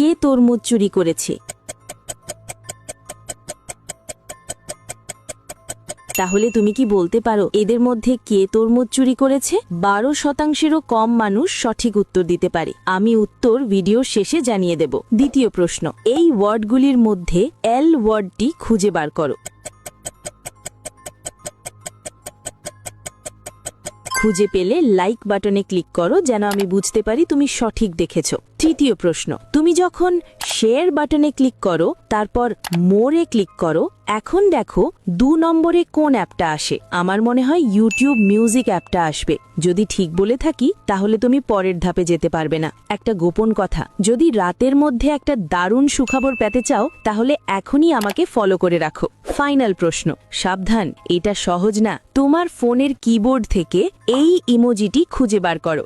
কে তরমুজ চুরি করেছে? তাহলে তুমি কি বলতে পারো এদের মধ্যে কে তরমুজ চুরি করেছে? 12%-এরও কম মানুষ সঠিক উত্তর দিতে পারে। আমি উত্তর ভিডিওর শেষে জানিয়ে দেব। দ্বিতীয় প্রশ্ন, এই ওয়ার্ডগুলির মধ্যে এল ওয়ার্ডটি খুঁজে বার করো। খুঁজে পেলে লাইক বাটনে ক্লিক করো, যেন আমি বুঝতে পারি তুমি সঠিক দেখেছো। তৃতীয় প্রশ্ন, তুমি যখন শেয়ার বাটনে ক্লিক করো তারপর মোরে ক্লিক করো, এখন দেখো 2 নম্বরে কোন অ্যাপটা আসে? আমার মনে হয় ইউটিউব মিউজিক অ্যাপটা আসবে। যদি ঠিক বলে থাকি তাহলে তুমি পরের ধাপে যেতে পারবে না। একটা গোপন কথা, যদি রাতের মধ্যে একটা দারুণ সুখবর পেতে চাও তাহলে এখনই আমাকে ফলো করে রাখো। ফাইনাল প্রশ্ন, সাবধান, এটা সহজ না। তোমার ফোনের কিবোর্ড থেকে এই ইমোজিটি খুঁজে বার করো।